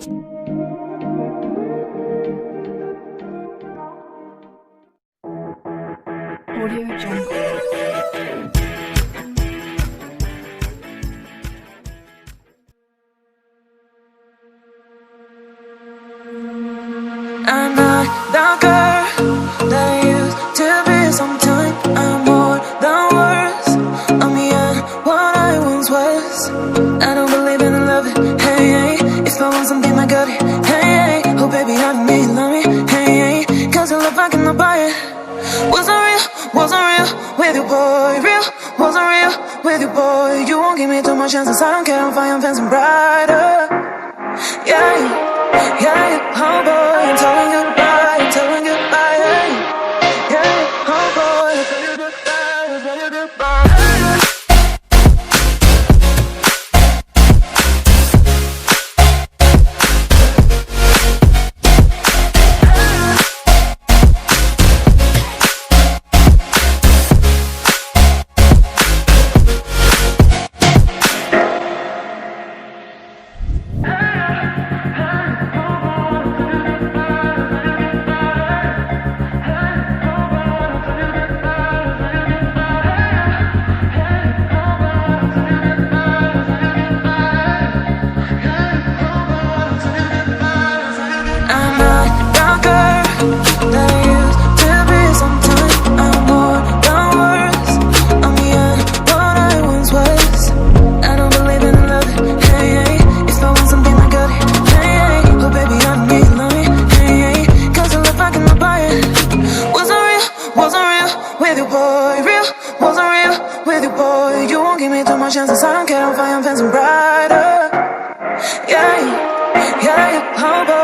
Audio Jungle. I'm not the girl that I used to be. Sometime I'm more than words. I'm beyond what I once was. I don't believe in love, hey, hey. If I want something, I got it, hey, hey. Oh baby, I need love me, hey, hey. Cause your love I cannot buy it. Wasn't real with you, boy. Real, wasn't real with you, boy. You won't give me too much chances. I don't care if I am fancy brighter. Yeah, yeah, oh boy, I'm telling you goodbye, I'm telling you goodbye, yeah, yeah, oh boy, I'm telling you goodbye, I'm telling you goodbye. Chances I don't care if I am fancy brighter. Yeah, yeah, oh boy.